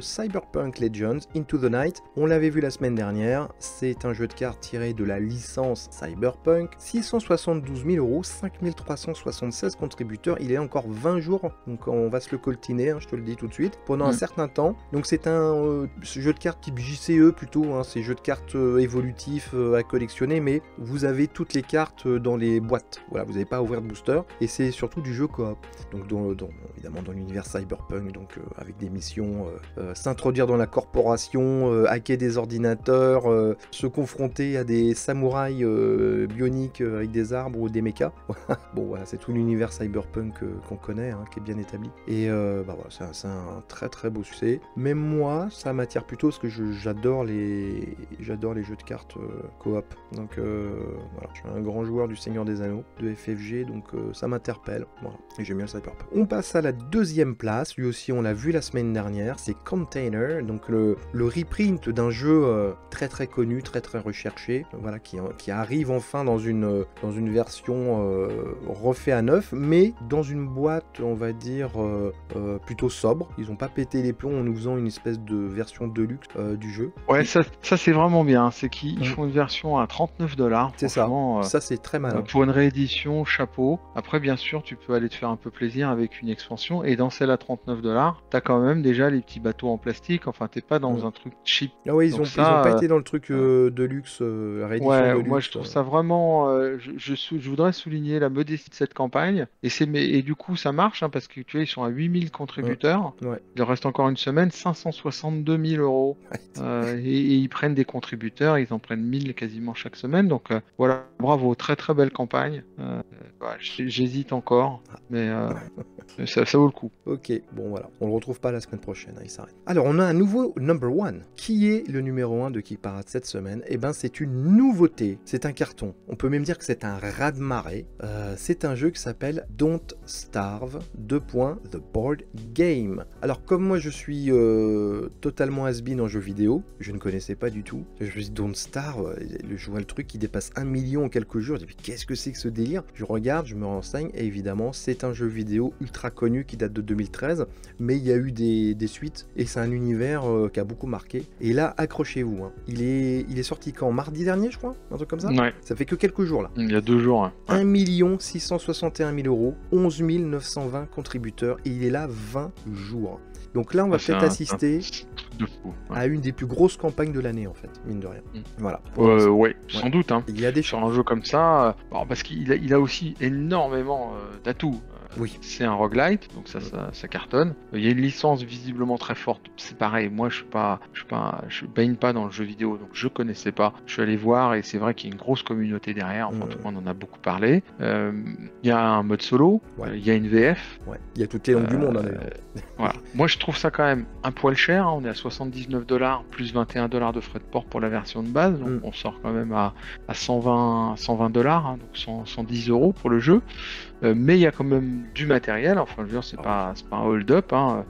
Cyberpunk Legends Into the Night. On l'avait vu la semaine dernière, c'est un jeu de cartes tiré de la licence Cyberpunk. 672 000 €, 5376 contributeurs. Il est encore 20 jours, donc on va se le coltiner, hein, je te le dis tout de suite, pendant un certain temps. Donc c'est un jeu de cartes type JCE plutôt, hein, c'est jeu de cartes évolutif à collectionner, mais vous avez toutes les cartes dans les boîtes. Voilà, vous n'avez pas à ouvrir de booster, et c'est surtout du jeu coop. Donc évidemment dans l'univers Cyberpunk, donc avec des missions, s'introduire dans la corporation, hacker des ordinateurs, se confronter à des samouraïs bioniques avec des arbres ou des mechas. Bon voilà, c'est tout l'univers Cyberpunk qu'on connaît, hein, qui est bien établi. Et voilà, c'est un très très beau succès. Même moi, ça m'attire plutôt parce que j'adore les jeux de cartes coop. Donc voilà, je suis un grand joueur du Seigneur des Anneaux, de FFG, donc ça m'interpelle. Voilà, et j'aime bien le Cyberpunk. On passe à la 2e place, lui aussi on l'a vu la semaine dernière, c'est Container, donc le reprint d'un jeu très très connu, très très recherché, voilà, qui arrive enfin dans une version refait à neuf, mais dans une boîte, on va dire, plutôt sobre. Ils n'ont pas pété les plombs en nous faisant une espèce de version deluxe du jeu. Ouais, ça c'est vraiment bien, c'est qu'ils font une version à $39. C'est ça, ça c'est très malin. Pour une réédition, chapeau. Après, bien sûr, tu peux aller te faire un peu plaisir avec une expansion, et dans celle à $39, t'as quand même déjà les petits bateaux en plastique enfin t'es pas dans un truc cheap. Ah ouais, ils Donc ont ça, pas été dans le truc de luxe, la réédition ouais, de moi luxe. je trouve ça vraiment. Je voudrais souligner la modestie de cette campagne. Et du coup, ça marche, hein, parce que tu vois, ils sont à 8000 contributeurs. Ouais. Il leur reste encore une semaine, 562 000 euros. Et ils prennent des contributeurs, ils en prennent 1000 quasiment chaque semaine. Donc voilà, bravo, très très belle campagne. Ouais, j'hésite encore, mais ça vaut le coup. Ok, bon voilà, on le retrouve pas la semaine prochaine, hein, il s'arrête. Alors on a un nouveau number one. Qui est le numéro 1 de Geek Parade cette semaine? Eh ben c'est une nouveauté, c'est un carton. On peut même dire que c'est un raz-de-marée. C'est un jeu qui s'appelle Don't Starve, The Board Game. Alors comme moi je suis totalement has-been en jeu vidéo, je ne connaissais pas du tout. Je me suis dit Don't Starve, je vois le truc qui dépasse 1 million en quelques jours. Je dis mais qu'est-ce que c'est que ce délire? Je regarde, je me renseigne et évidemment c'est un jeu vidéo ultra connu qui date de 2013, mais il y a eu des suites et c'est un univers qui a beaucoup marqué. Et là, accrochez-vous, hein. Il est sorti quand? Mardi dernier, je crois, un truc comme ça. Ouais. Ça fait que quelques jours là. Il y a 2 jours. Hein. 1 661 000 euros, 11 920 contributeurs et il est là 20 jours. Donc là, on va peut-être assister à une des plus grosses campagnes de l'année, en fait, mine de rien. Voilà. Ouais, sans doute. Hein. Il y a des sur un jeu comme ça, parce qu'il a aussi énormément d'atouts. Oui. C'est un roguelite, donc ça cartonne. Il y a une licence visiblement très forte. C'est pareil, moi je baigne pas dans le jeu vidéo, donc je connaissais pas. Je suis allé voir et c'est vrai qu'il y a une grosse communauté derrière. Enfin, tout le monde en a beaucoup parlé. Il y a un mode solo, il y a une VF. Ouais. Il y a toutes les langues du monde, hein, d'ailleurs. Voilà. Moi je trouve ça quand même un poil cher. Hein. On est à $79 plus $21 de frais de port pour la version de base, donc on sort quand même à 120 $, hein, donc 110 € pour le jeu. Mais il y a quand même du matériel, enfin je veux dire, c'est pas un hold-up, hein.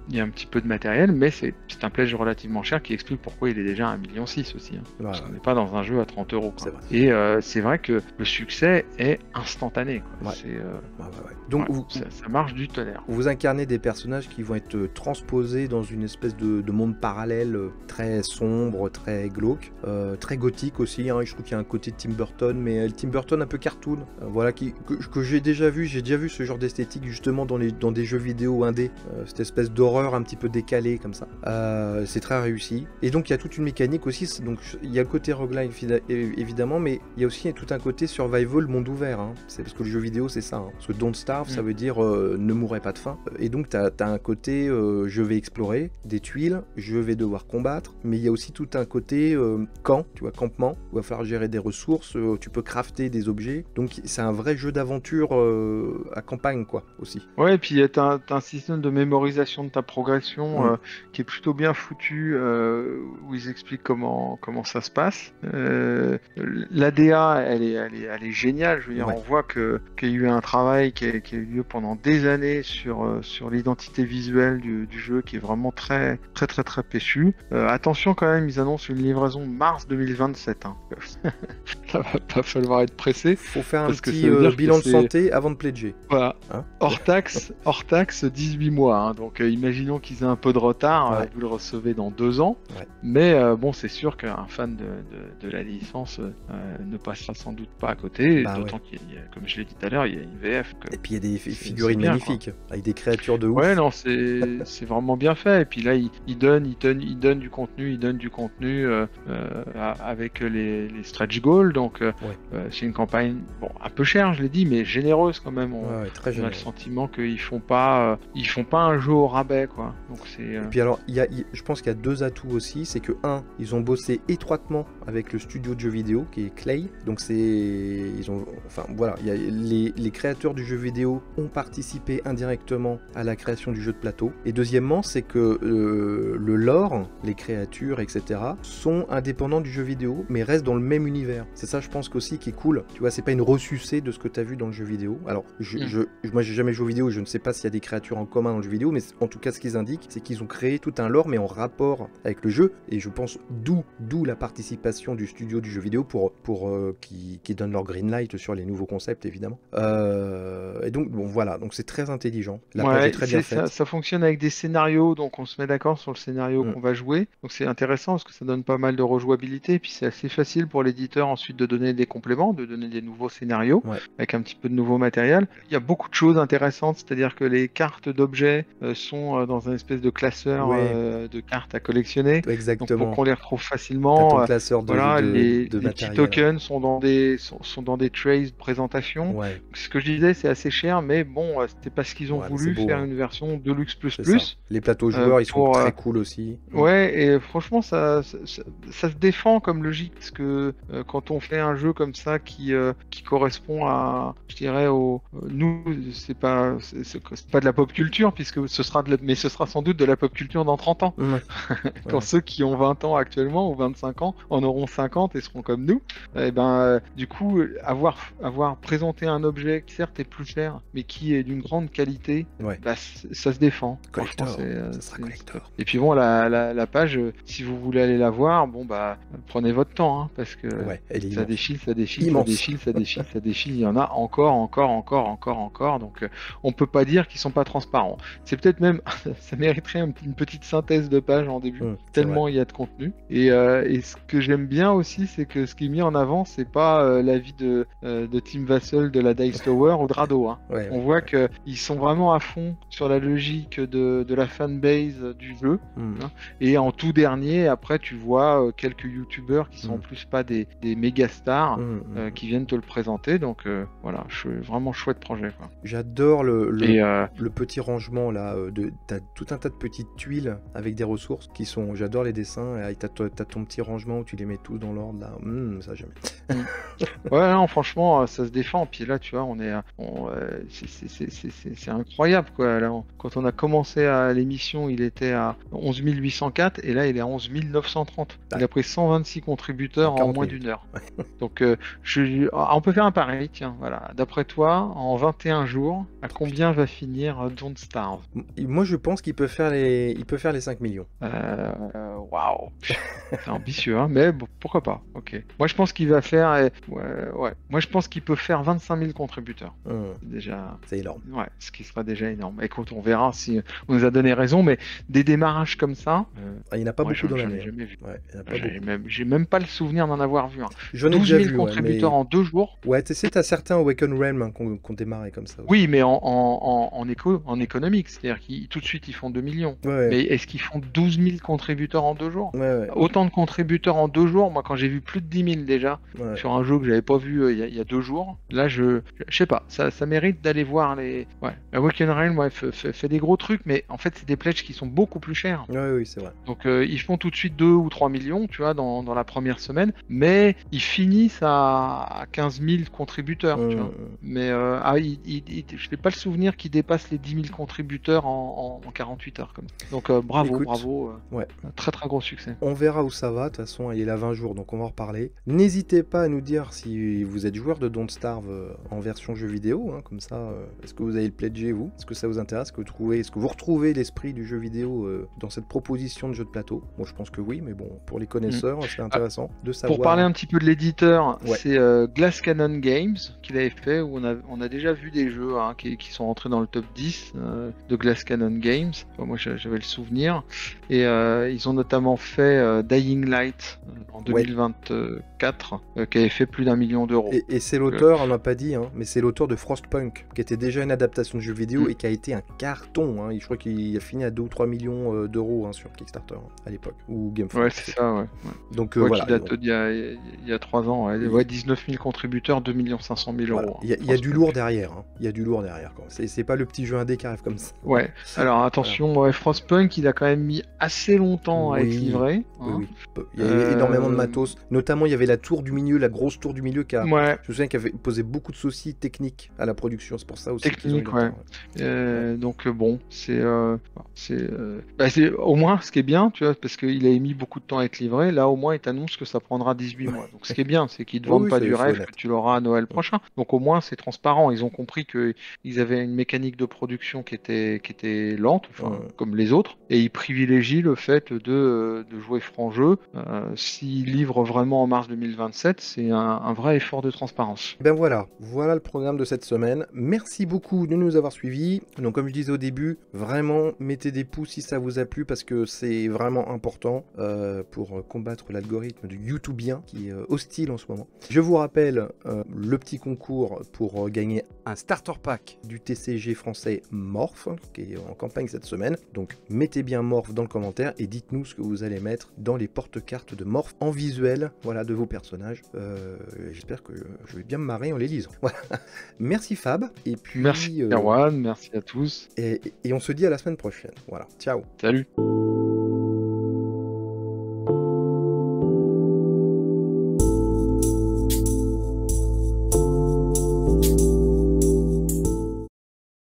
Il y a un petit peu de matériel, mais c'est un pledge relativement cher qui explique pourquoi il est déjà à 1,6 million aussi, hein. Parce qu'on n'est pas dans un jeu à 30 €. Et c'est vrai que le succès est instantané, quoi. Donc ça marche du tonnerre. Vous incarnez des personnages qui vont être transposés dans une espèce de monde parallèle très sombre, très glauque, très gothique aussi, hein. Je trouve qu'il y a un côté Tim Burton, mais Tim Burton un peu cartoon, voilà, que j'ai déjà vu ce genre d'esthétique justement dans des jeux vidéo indés, cette espèce d'horreur un petit peu décalée comme ça. C'est très réussi. Et donc il y a toute une mécanique aussi, donc il y a le côté roguelike évidemment, mais il y a aussi tout un côté survival, monde ouvert, hein. C'est parce que le jeu vidéo c'est ça, hein. Parce que Don't Starve ça veut dire ne mourrez pas de faim. Et donc t'as un côté je vais explorer des tuiles, je vais devoir combattre, mais il y a aussi tout un côté camp, tu vois, campement, où il va falloir gérer des ressources, tu peux crafter des objets, donc c'est un vrai jeu d'aventure à campagne, quoi, aussi. Ouais, et puis t'as un système de mémorisation de ta progression qui est plutôt bien foutu, où ils expliquent comment ça se passe. L'ADA, elle est géniale. Je veux dire, on voit qu'il y a eu un travail qui a eu lieu pendant des années sur l'identité visuelle du jeu, qui est vraiment très très très très péchu. Attention quand même, ils annoncent une livraison mars 2027. Hein. Ça va pas falloir être pressé. Faut faire un petit bilan de santé avant de pledger. Voilà. Hein, hors taxe, 18 mois. Hein. Donc imaginons qu'ils aient un peu de retard, vous le recevez dans 2 ans. Mais bon, c'est sûr qu'un fan de la licence ne passera sans doute pas à côté. D'autant qu'il y a, comme je l'ai dit tout à l'heure, il y a une VF. Et puis il y a des figurines magnifiques, avec des créatures de ouf. Ouais, non, c'est vraiment bien fait. Et puis là, il donne du contenu, avec les stretch goals. Donc c'est une campagne, bon, un peu chère, je l'ai dit, mais généreuse quand même. On a le sentiment qu'ils font pas un jeu au rabais, quoi. Donc c'est. Et puis alors, je pense qu'il y a 2 atouts aussi, c'est que ils ont bossé étroitement avec le studio de jeux vidéo qui est Clay. Donc les créateurs du jeu vidéo ont participé indirectement à la création du jeu de plateau. Et deuxièmement, c'est que le lore, les créatures, etc. sont indépendants du jeu vidéo, mais restent dans le même univers. C'est ça, je pense qu'aussi qui est cool. Tu vois, c'est pas une ressucée de ce que tu as vu dans le jeu vidéo. Alors, moi, j'ai jamais joué aux vidéo, je ne sais pas s'il y a des créatures en commun dans le jeu vidéo, mais en tout cas, ce qu'ils indiquent, c'est qu'ils ont créé tout un lore, mais en rapport avec le jeu. Et je pense d'où la participation du studio du jeu vidéo pour qui donne leur green light sur les nouveaux concepts, évidemment. Et donc, bon, voilà, donc c'est très intelligent. La page est très bien faite. Ça fonctionne avec des scénarios, donc on se met d'accord sur le scénario qu'on va jouer. Donc c'est intéressant parce que ça donne pas mal de rejouabilité. Et puis c'est assez facile pour l'éditeur ensuite de donner des compléments, de donner des nouveaux scénarios avec un petit peu de nouveau matériel. matériel. Il y a beaucoup de choses intéressantes, c'est-à-dire que les cartes d'objets sont dans une espèce de classeur de cartes à collectionner. Donc Exactement. pour qu'on les retrouve T'as facilement, ton classeur voilà, les petits matériel. tokens sont dans des trays de présentation. Ouais, Donc, ce que je disais, c'est assez cher, mais bon, c'était parce qu'ils ont Ouais, mais voulu c'est beau, faire hein. une version Deluxe Plus c'est ça. Plus. Les plateaux joueurs, ils sont pour, très cool aussi. Ouais, et franchement, ça se défend comme logique, parce que quand on fait un jeu comme ça qui correspond à, je dirais, nous, c'est pas de la pop culture, puisque mais ce sera sans doute de la pop culture dans 30 ans. Ouais. Quand Ouais. ceux qui ont 20 ans actuellement, ou 25 ans, en auront 50 et seront comme nous, et du coup, avoir présenté un objet qui certes est plus cher, mais qui est d'une grande qualité, Ouais. ça se défend. Collector, Franchement, ça sera collector. Et puis bon, la page, si vous voulez aller la voir, bon prenez votre temps, hein, parce que Ouais, elle est ça immense. défile, ça défile, Immense. ça défile. Il y en a encore. Donc on peut pas dire qu'ils sont pas transparents. C'est peut-être même, ça mériterait une petite synthèse de page en début, C'est tellement il y a de contenu. Et ce que j'aime bien aussi, c'est que ce qui est mis en avant, c'est pas la vie de Tim Vassell de la Dice Tower ou de Rado. Hein. Ouais, On voit qu'ils sont vraiment à fond sur la logique de la fanbase du jeu. Et en tout dernier, après, tu vois quelques youtubeurs qui sont en plus pas des méga stars qui viennent te le présenter. Donc voilà, vraiment chouette projet, quoi. J'adore le petit rangement là. T'as tout un tas de petites tuiles avec des ressources qui sont. J'adore les dessins. Et t'as ton petit rangement où tu les mets tous dans l'ordre là. Ça j'aime. Ouais, non, franchement, ça se défend. Puis là, tu vois, c'est incroyable, quoi. Là, quand on a commencé à l'émission, il était à 11 804 et là, il est à 11 930. Il a pris 126 contributeurs en moins d'une heure. Donc, on peut faire un pari, tiens, voilà. D'après toi, en 21 jours, à combien va finir Don't Starve? Moi, je pense qu'il peut faire les 5 millions. Waouh, c'est ambitieux, hein, mais bon, pourquoi pas? Ok. Moi, je pense qu'il va faire, ouais. Moi, je pense qu'il peut faire 25 000 contributeurs. Déjà. C'est énorme. Ouais, ce qui sera déjà énorme. Écoute, on verra si on nous a donné raison, mais des démarrages comme ça. Il n'y en a pas beaucoup dans l'année. J'en ai jamais vu. Ouais, j'ai même pas le souvenir d'en avoir vu. J'en ai 12 déjà 000 vu, contributeurs en 2 jours. Ouais, tu sais, t'as certains Awaken Realm qu'on démarrait comme ça. Aussi. Oui, mais en économique, c'est-à-dire qu'ils tout de suite ils font 2 millions. Ouais. Mais est-ce qu'ils font 12 000 contributeurs en 2 jours? Ouais. Autant de contributeurs en 2 jours, moi quand j'ai vu plus de 10 000 déjà sur un jeu que j'avais pas vu il y a 2 jours, là je sais pas, ça mérite d'aller voir les. Ouais, Awaken Realm fait des gros trucs, mais en fait c'est des pledges qui sont beaucoup plus chers. Oui, c'est vrai. Donc ils font tout de suite 2 ou 3 millions, tu vois, dans la première semaine, mais ils finissent à 15 000 contributeurs, tu vois. Mais je n'ai pas le souvenir qu'ils dépassent les 10 000 contributeurs en 48 heures. Comme ça. Donc bravo. Ouais. Très très gros succès. On verra où ça va, de toute façon il est là 20 jours, donc on va en reparler. N'hésitez pas à nous dire si vous êtes joueur de Don't Starve en version jeu vidéo, hein, comme ça, est-ce que vous avez le pledgé vous? Est-ce que ça vous intéresse? Est-ce que vous retrouvez l'esprit du jeu vidéo dans cette proposition de jeu de plateau? Moi je pense que oui, mais bon, pour les connaisseurs, c'est intéressant de savoir. Pour parler un petit peu de l'éditeur, c'est Glass Cannon Games qui l'avait fait, où on a déjà vu des jeux qui sont rentrés dans le top 10 de Glass Cannon Games. Moi j'avais le souvenir. Et ils ont notamment fait Dying Light en 2024, qui avait fait plus d'1 million d'euros. Et c'est l'auteur, on l'a pas dit, mais c'est l'auteur de Frostpunk, qui était déjà une adaptation de jeu vidéo et qui a été un carton. Je crois qu'il a fini à 2 ou 3 millions d'euros sur Kickstarter à l'époque, ou GameFound. Ouais, c'est ça, ouais. Donc voilà. Qui date d'il y a 3 ans, 19 000 contributeurs, 2 500 000 euros. Il y a du lourd derrière. Il y a du lourd derrière. C'est pas le petit jeu indé qui arrive comme ça. Ouais. Alors attention, Frostpunk, il a quand même mis assez longtemps à être livré. Oui. Il y a énormément de matos. Notamment, il y avait la tour du milieu, la grosse tour du milieu, je me souviens qu'elle avait posé beaucoup de soucis techniques à la production. C'est pour ça aussi. Technique, ouais. Donc bon, c'est au moins ce qui est bien, tu vois, parce qu'il a mis beaucoup de temps à être livré. Là, au moins, il t'annonce que ça prendra 18 mois. Donc ce qui est bien, c'est qu'ils ne te vendent pas du rêve que tu l'auras à Noël prochain. Donc au moins, c'est transparent. Ils ont compris qu'ils avaient une mécanique de production qui était lente, comme les autres, et ils privilégient le fait de jouer franc jeu. S'ils livrent vraiment en mars 2027, c'est un vrai effort de transparence. Ben voilà le programme de cette semaine. Merci beaucoup de nous avoir suivis. Donc comme je disais au début, vraiment mettez des pouces si ça vous a plu, parce que c'est vraiment important pour combattre l'algorithme de YouTubien qui est hostile en ce moment. Je vous rappelle le petit concours pour gagner un starter pack du TCG français Morph, qui est en campagne cette semaine. Donc mettez bien Morph dans le commentaire et dites-nous ce que vous allez mettre dans les porte-cartes de Morph en visuel, voilà, de vos personnages. J'espère que je vais bien me marrer en les lisant. Voilà. Merci Fab, et puis Merci Erwan, merci à tous. et on se dit à la semaine prochaine. Voilà, ciao. Salut.